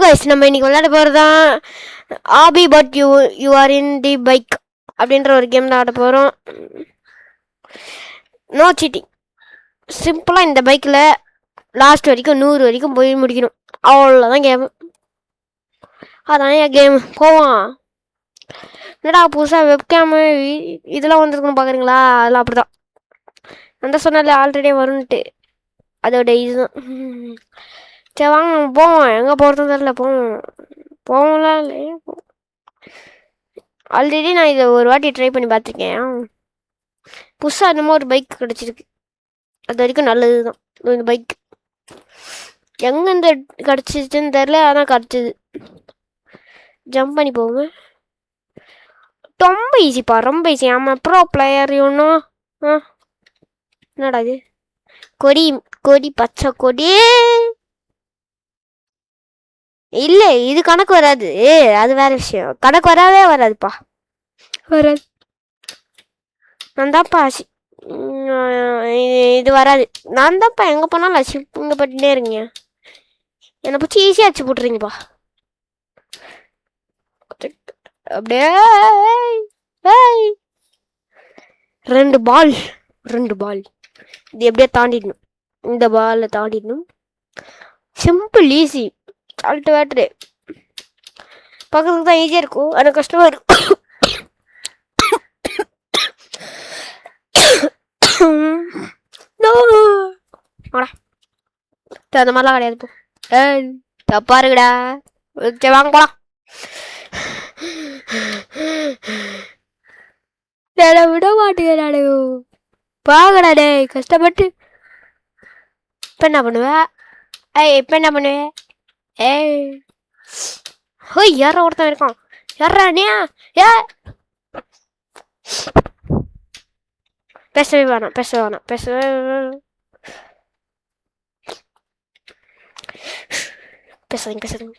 Guys, நம்ம இன்னைக்கு விளையாட போகிறதான் ஆபி but you are in the bike அப்படின்ற ஒரு கேம் தான் ஆட போகிறோம். No cheating. சிம்பிளாக இந்த பைக்கில் லாஸ்ட் வரைக்கும் 100 வரைக்கும் போய் முடிக்கணும். அவ்வளோதான் கேமு. அதான் என் கேமு. போவோம். என்னடா புதுசாக வெப்கேமு இதெல்லாம் வந்துருக்குன்னு பார்க்குறீங்களா? அதெல்லாம் அப்படி தான். நான் தான் சொன்னால ஆல்ரெடி வரும்ன்ட்டு. அதோட இதுதான். சரி வாங்க போவோம். எங்கே போகிறதும் தெரியல. போகலாம் இல்லை. ஆல்ரெடி நான் இதை ஒரு வாட்டி ட்ரை பண்ணி பார்த்துருக்கேன். புதுசாக என்னமோ ஒரு பைக் கிடச்சிருக்கு. அது வரைக்கும் நல்லது தான் இந்த பைக். எங்கே இந்த கிடச்சிச்சுன்னு தெரில, ஆனால் கிடச்சிது. ஜம்ப் பண்ணி போங்க. ரொம்ப ஈஸிப்பா, ரொம்ப ஈஸி. ஆமாம், ப்ரோ பிளேயர் ஒன்றும். என்னடா இது? கொடி பச்சை கொடி இல்லை, இது கணக்கு வராது. அது வேற விஷயம். கணக்கு வராதுப்பா. வராது. நான் தான்ப்பா இது வராது. நான் தான்ப்பா எங்கே போனாலும் அசிங்க பட்டுனே இருங்க. என்னை பிடிச்சி ஈஸியாக அடிச்சு போட்டுறீங்கப்பா. அப்படியே 2 பால் இது எப்படியே தாண்டிடணும். இந்த பாலை தாண்டிடணும். Simple, easy. சால்ட் வாட்டரு பார்க்கறதுக்கு தான் ஈஸியாக இருக்கும், ஆனால் கஷ்டமாக இருக்கும். அந்த மாதிரிலாம் கிடையாது. போ தப்பா இருக்குடா. சரி வாங்க போலாம். விட மாட்டேங்கிறாடே. பாக்கடா டே கஷ்டப்பட்டு. இப்போ என்ன பண்ணுவேன்? ஹோய், யாரோ ஒருத்தன் இருக்கான். யாரா நீ? பேசவே வேணாம். பேசாதீங்க.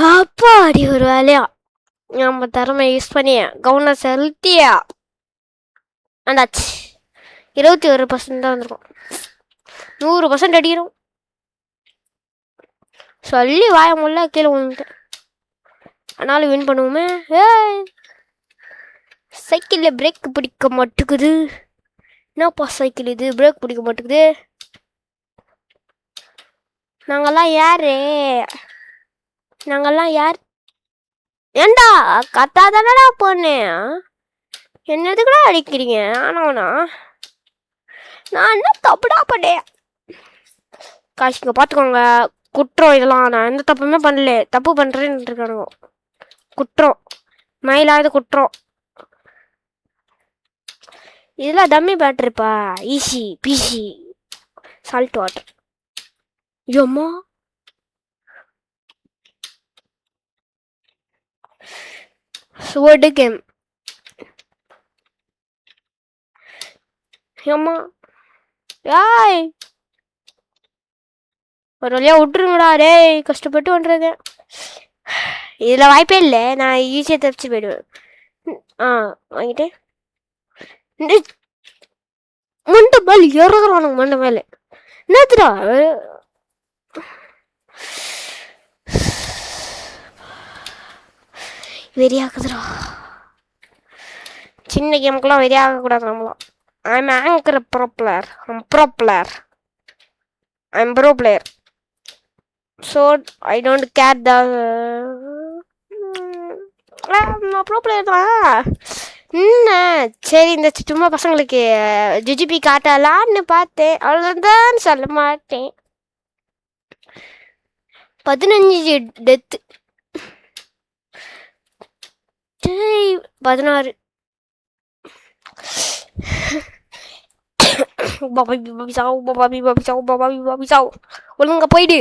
அப்பா அடி ஒரு வேலையா நம்ம திறமை யூஸ் பண்ணி கவனம் செலுத்தியா அந்தாச்சு. 21% தான் வந்திருக்கும். 100% அடிக்கிறோம். சொல்லி வாய முல்ல கீழே விழுந்துட்டேன். ஆனாலும் வின் பண்ணுவோமே. சைக்கிளில் பிரேக் பிடிக்க மாட்டேங்குது. என்னப்பா சைக்கிள் இது, பிரேக் பிடிக்க மாட்டேங்குது. நாங்கெல்லாம் யார்? ஏண்டா கத்தா தானடா போனேன். என்னதுக்குடா அடிக்கிறீங்க? ஆனவனா நான் என்ன தப்புடா பண்ணேன்? காசுங்க பார்த்துக்கோங்க. குற்றம் இதெல்லாம். நான் எந்த தப்புமே பண்ணல. தப்பு பண்ணுறேன்னு இருக்கானுங்க. குற்றம் மயிலாவது குற்றம். இதெல்லாம் டம்மி பேட்டரிப்பா. Easy peasy salt water. ஐயோம்மா, ஸ்வோர்டு கேம். ஏம்மா யாய் ஒரு வழியா விட்டுருங்கடா. டே கஷ்டப்பட்டு பண்ணுறது. இதில் வாய்ப்பே இல்லை. நான் ஈஸியாக தப்பிச்சு போயிடுவேன். வாங்கிட்டேன். மண்டை மேலே இறங்குறானுங்க. மண்டை மேலே என்னத்துடா? வெறியாக்குதுடா. சின்ன கேமுக்கெல்லாம் வெறியாக கூடாது நம்மளாம். I'm anchor pro player. I'm pro player. So I don't care the நான் ப்ரோ பிளேயர் தான். சரி, இந்த சும்மா பசங்களுக்கு ஜிஜிபி காட்டலான்னு பார்த்தேன். அவ்வளோதான், சொல்ல மாட்டேன். 15 டெத்து. 16. ஒழுங்க போயிடு.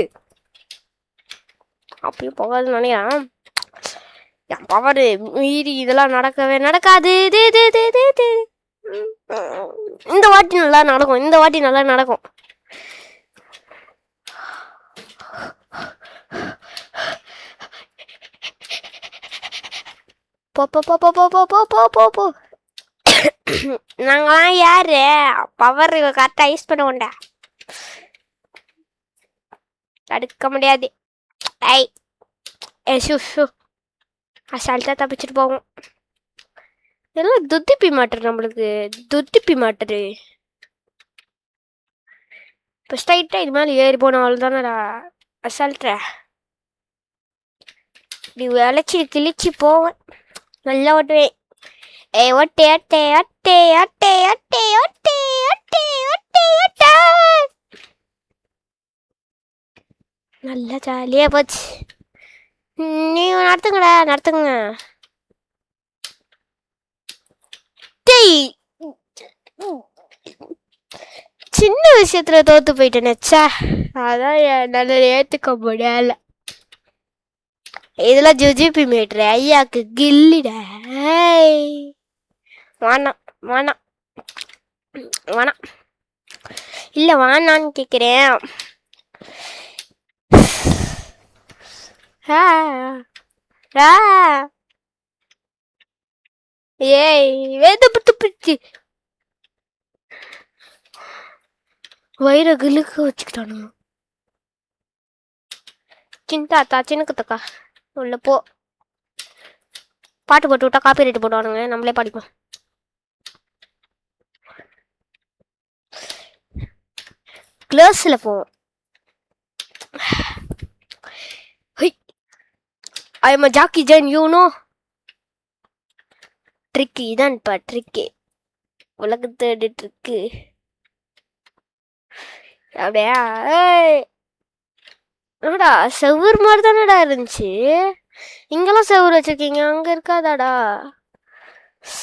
அப்பயும் போகாதுன்னு நினைக்கிறேன். என் பவரு மீறி இதெல்லாம் நடக்காது. இந்த வாட்டி நல்லா நடக்கும். போ போ போ போ போ போ போ போ போ. நாங்களாம் யாரு பவர் கரெக்டாக யூஸ் பண்ண உண்டா தடுக்க முடியாது. ஐ ஷூ ஷூ அசால்ட்டாக தப்பிச்சுட்டு போவோம். இதெல்லாம் துத்திப்பி மாட்டுரு நம்மளுக்கு துத்திப்பி மாட்டுரு. இப்போ ஸ்ட்ரைட்டாக இது மேலே ஏறி போன அவள் தானடா அசால்ட்ற. இப்படி விளைச்சி கிழிச்சு போவேன். நல்லா ஓட்டுவேன். ஒட்டே ஒட்டே ஒட்டே ஒட்டே ஒட்டே ஒட்டே ஒட்டே ஒட்டே ஒட்டே. நல்லா ஜாலியாக போச்சு. நீங்க நடத்துங்கடா நடத்துங்க. சின்ன விஷயத்துல தோத்து போயிட்டேனேச்சா. அதான் என்னால ஏத்துக்க முடியல. இதெல்லாம் ஜுஜிபி மீட்ரு ஐயாக்கு கில்லிட. வேணாம் வேணாம் வேணாம் இல்ல வேணான்னு கேக்குறேன். ஏய் வேதப்பட்டு பிடிச்சி வயிற கிழுக்க வச்சுக்கிட்டானுங்க. சின்தாத்தா சின்னக்குத்தக்கா உள்ள போ. பாட்டு போட்டு விட்டா காப்பி ரைட்டு போடுவானுங்க. நம்மளே படிப்போம். கிளாஸ்ல போவோம். I am Jackie John you know. Trick இதான்ப்பா ட்ரிக்கு. உலகத்தோட ட்ரிக்கு அப்படியா. என்னடா செவ்வூர் மாதிரி தானடா இருந்துச்சு. இங்கெல்லாம் செவ்வூர் வச்சிருக்கீங்க அங்க இருக்காதாடா.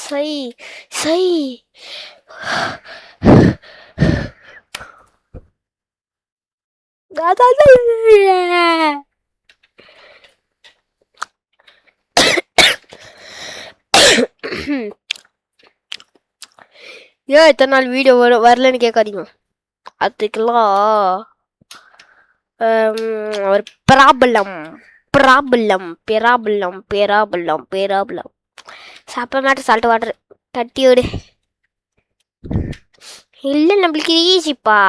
சை சை ஏன் இத்தனை நாள் வீடியோ வரலன்னு கேட்காதீங்க. அதுக்கெல்லாம் ஒரு ப்ராப்ளம் ப்ராப்ளம் பெராபுள்ளம் பெராபுள்ளம் பெராபுள்ளம். சாப்பிட மாட்டேன் சால்ட் வாட்டர் தட்டி விடு. இல்லை நம்மளுக்கு ஈஸிப்பா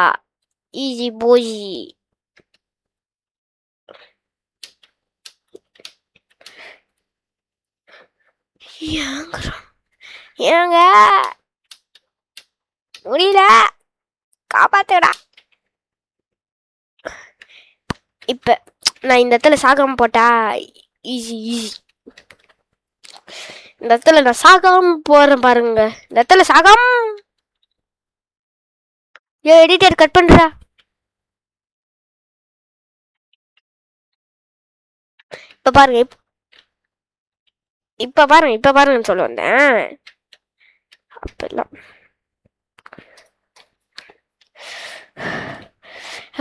ஈஸி போஜி. ஏங்க முடியல காப்பாத்துடா. இப்ப நான் இந்த இடத்துல சாகாம போட்டா ஈஸி ஈஸி. இந்த இடத்துல நான் சாகாம போறேன் பாருங்க. இந்த இடத்துல சாகாம எடிட்டர் கட் பண்றா. இப்ப பாருங்க இப்ப பாருங்க இப்ப பாருங்கன்னு சொல்ல வந்தேன். அப்பெல்லாம்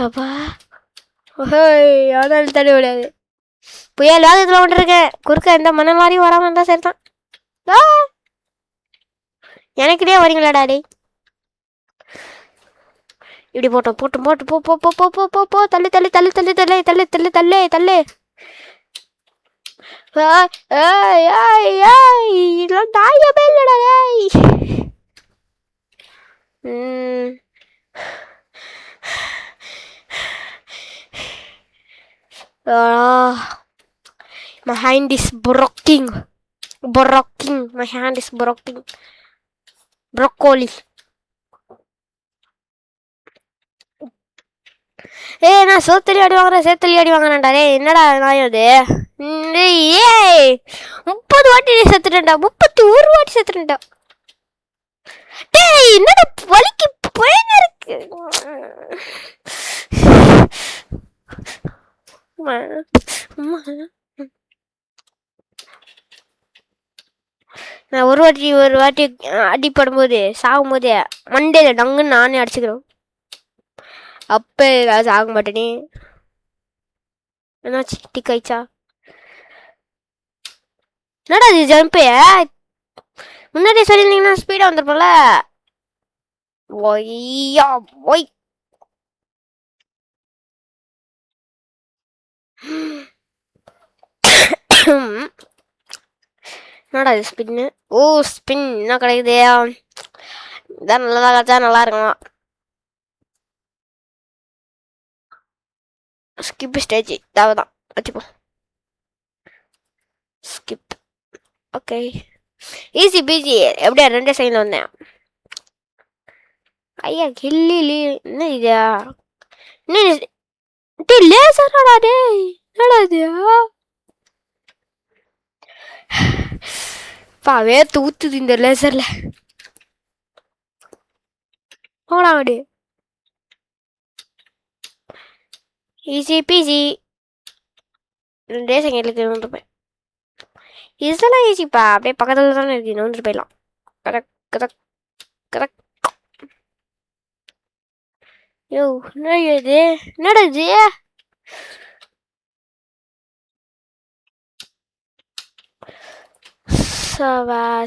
அப்பா யாராலும் தட விடாது. புயல் வேகத்துல கொண்டிருக்கேன். குறுக்க எந்த மணல் மாதிரியும் வராம இருந்தா சரிதான். எனக்கிட்டே வரீங்களா டாடி. இப்படி போட்டோம் போட்டு போட்டு போ போ போ போ போ போ போ தள்ளு தள்ளு தள்ளு தள்ளு தள்ளு தள்ளு தள்ளு தள்ளு தள்ளு. இதெல்லாம் தாயமே இல்லடா. My hand is broken. My hand is broken. Broccoli. நான் சோத்தலி அடி வாங்குறேன் சேத்தலி அடி வாங்குறேன்டா. என்னடா நாயம் அது. 30 வாட்டி செத்துட்டேன்டா. 31 வாட்டி செத்துட்டேன்டா. டேய் என்னடா வலிக்கு பயங்கர இருக்கு. நான் ஒரு வாட்டி அடிப்படும் போது சாகும் போதே மண்டையில டங்குன்னு நானே அடிச்சுக்கிறேன். அப்ப ஏதாவது ஆக மாட்டேனே. என்னாச்சு டிக் ஆயிடுச்சா. என்னடா இது ஜம்பே முன்னாடியே சொல்லியிருந்தீங்கன்னா ஸ்பீடா வந்துருப்போம்ல. ஒய்யா ஒய். என்னடா இது ஸ்பின்னு? ஓ ஸ்பின் என்ன கிடைக்குது? இதான் நல்லா கிடச்சா நல்லா இருக்கும். ஸ்கிப் ஸ்டேஜ் தேவைதான் வச்சுப்போம். ஸ்கிப். Okay easy PG. எப்படியா 2 செகண்ட்ல வந்தேன். ஐயா கில்லி என்ன இதா? என்ன லேசராடா டேய்? என்னடா இது? வேர்த்து ஊத்துது இந்த லேசர்ல. போடா அப்படி. Easy PG. 2 செகண்ட்லுக்கு வந்துருப்பேன். இதெல்லாம் ஈஸிப்பா. அப்படியே பக்கத்துல தானே இருக்கு. வந்துட்டு போயிடலாம். Correct correct correct. யோ என்னடா இது? என்னடா இது?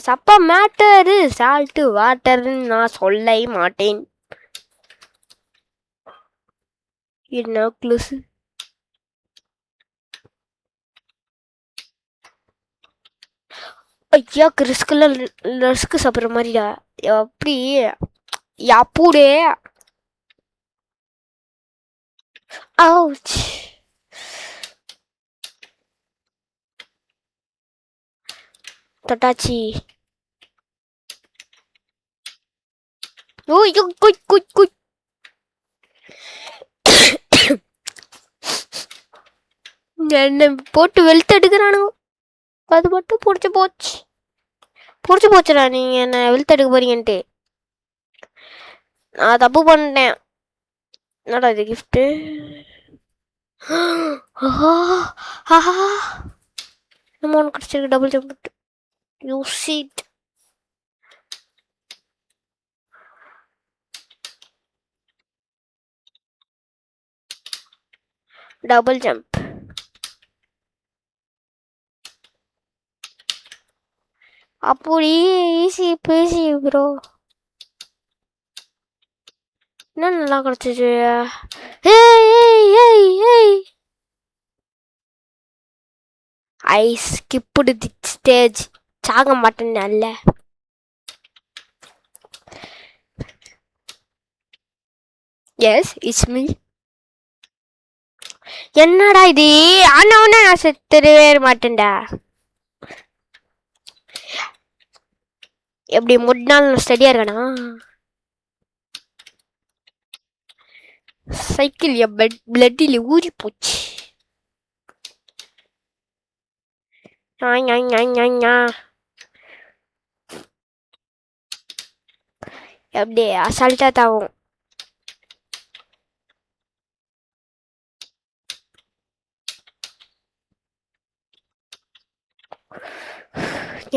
சப்பா மேட்டரு சால்ட்டு வாட்டர்னு நான் சொல்ல மாட்டேன். என்ன க்ளூஸ்? ஐயா ரிஸ்க் சாப்பிட்ற மாதிரிடா. எப்படி அப்பூடே? அவுச். தொட்டாச்சி. ஓ யோ குய் குய் குய். என்ன போட்டு வெளுத்து எடுக்கிறானுங்க. அது மட்டும் பிடிச்சி போச்சுடா. நீங்கள் என்ன வெளுத்து எடுக்க போறீங்கன்ட்டு நான் தப்பு பண்ணிட்டேன். என்னடா இது கிஃப்ட்டு? நம்ம ஒன்று கிடச்சிருக்கு. Double jump. You cheat. Double jump. அப்படி ஈஸி பேசி ப்ரோ. என்ன நல்லா கிடச்சிச்சு? I skipped the stage. சாக மாட்டேன் நல்ல. Yes it's me. என்னடா இது? ஆனவன நான் செத்துடவே மாட்டேன்டா. எப்படி 3 நாள் ஸ்டடியா இருக்கானா? சைக்கிள் என் பிளட்டில் ஊறி போச்சு. எப்படி அசால்ட்டா தாவும்.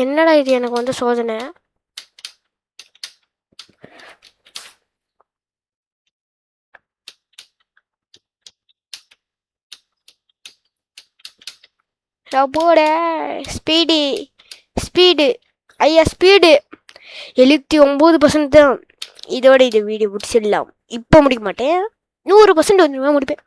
என்னடா இது எனக்கு வந்து சோதனை? போட ஸ்பீடு ஐயா ஸ்பீடு 79% தான். இதோட இது வீடியோ முடிச்சிடலாம். இப்போ முடிக்க மாட்டேன். 100% வந்து முடிப்பேன்.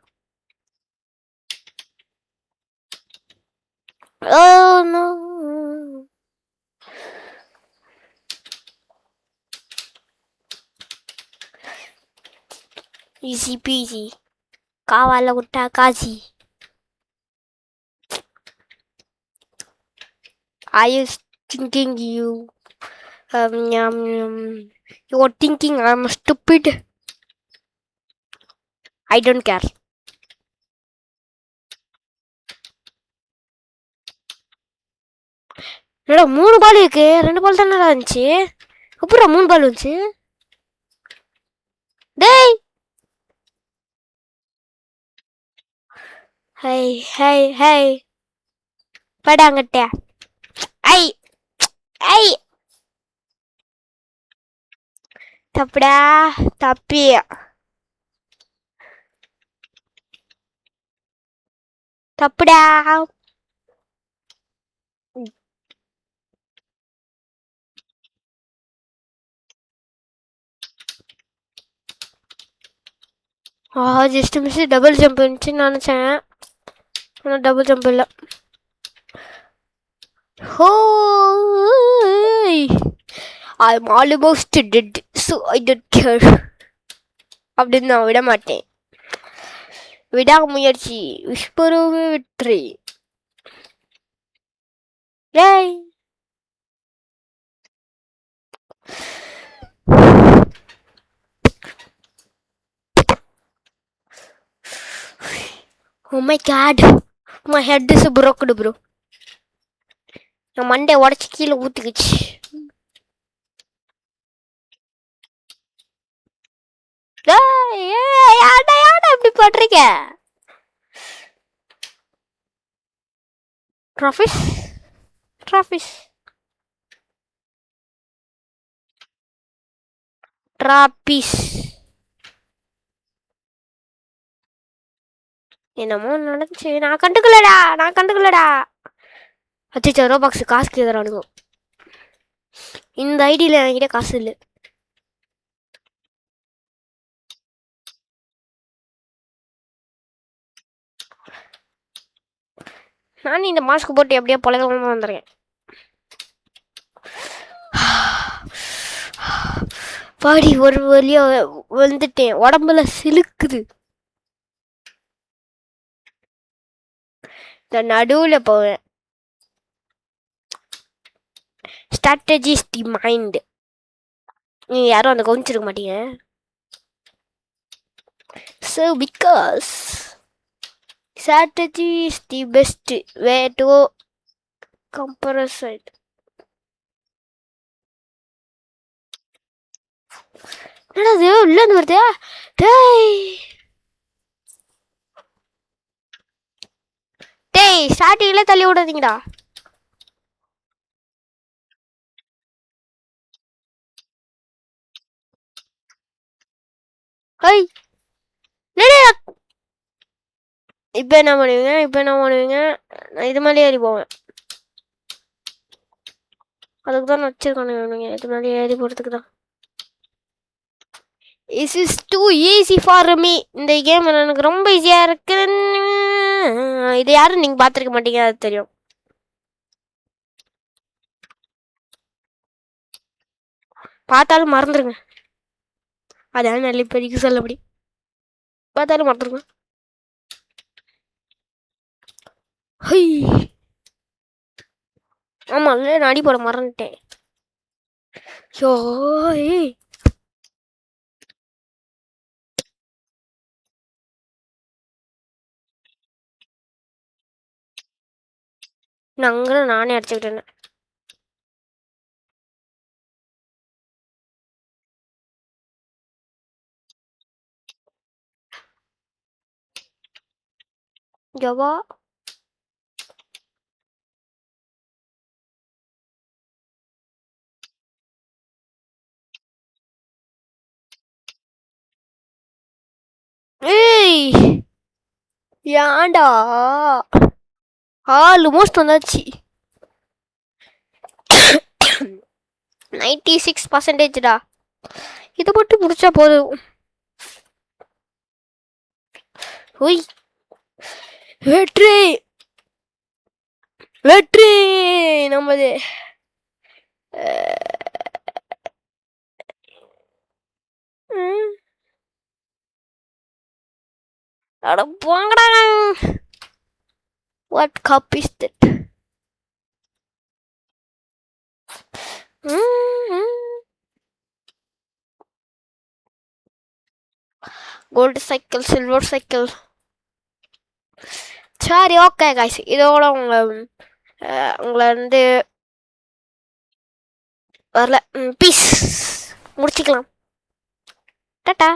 Easy peasy. காவால விட்டா Kashi. I was thinking you are thinking I'm stupid. I don't care. என்னடா 3 பால் இருக்கு? 2 பால் தானே இருந்துச்சு. அப்புறம் 3 பால் வந்துச்சு. டேய் ஹை படாங்கட்ட. ஐ ஐ தப்புடா தப்பி. தப்புடா. Just miss. டபுள் ஜம்ப் இருந்துச்சுன்னு நினச்சேன். ஆனால் டபுள் ஜம்ப் இல்லை. Hoy, I'm almost dead, so I don't care. அப்படின்னு நான் விட மாட்டேன். விடாமுயற்சி விஸ்வரூப வெற்றி. டேய் oh my god, my head is broken bro. நான் மண்டை உடச்சி கீழே ஊத்திக்கிச்சு. யாடா இப்படி பண்றீங்க? ட்ராஃபிஸ் என்னமோ நடந்துச்சு, நான் கண்டுக்கலடா. அச்சோ, ரோபாக்ஸ் காசு கேட்குறானுங்க. இந்த ஐடியில் என்கிட்ட காசு இல்லை. நான் இந்த மாஸ்க் போட்டு எப்படியோ பழகமாக வந்துடுறேன். பாடி ஒரு வழியா வந்துட்டேன். உடம்புல சிலுக்குது. நான் நடுவில் போவேன். Strategy is the mind. நீ யாரும் அந்த கவனிச்சிருக்க மாட்டீங்க. So because strategy is the best way to compress it. என்னது உள்ளேருந்து வருது? டேய் ஸ்டார்டிங்ல தள்ளி விடாதீங்கடா. ஹை இப்போ என்ன பண்ணுவீங்க? நான் இது மேலே ஏறி போவேன். அதுக்கு தான் வச்சிருக்கானுங்க. இது மேலே ஏறி போகிறதுக்கு தான். This is too easy for me. இந்த கேம் எனக்கு ரொம்ப ஈஸியாக இருக்கு. இது யாரும் நீங்கள் பார்த்துருக்க மாட்டீங்க, அது தெரியும். பார்த்தாலும் மறந்துடுங்க. அதான் நல்ல பெரிய சொல்லப்படி. பார்த்தாலும் மறந்துடுங்க. ஹை ஆமாம், இல்லை நான் அடி போட மறந்துட்டேன். யோ நானே அடிச்சுக்கிட்டேன். ஜவா ஏய் ஏன்டா ஆல்மோஸ்ட் வந்தாச்சு. 96%டா. இதை மட்டும் முடிச்சா போதும். ஓய் வெற்றி நம்மது. அட போங்கடா. What cup is that? Gold cycle, silver cycle. சரி ஓகே கைஸ், இதோட உங்களை வந்து வரல பீஸ் முடிச்சுக்கலாம். டாடா.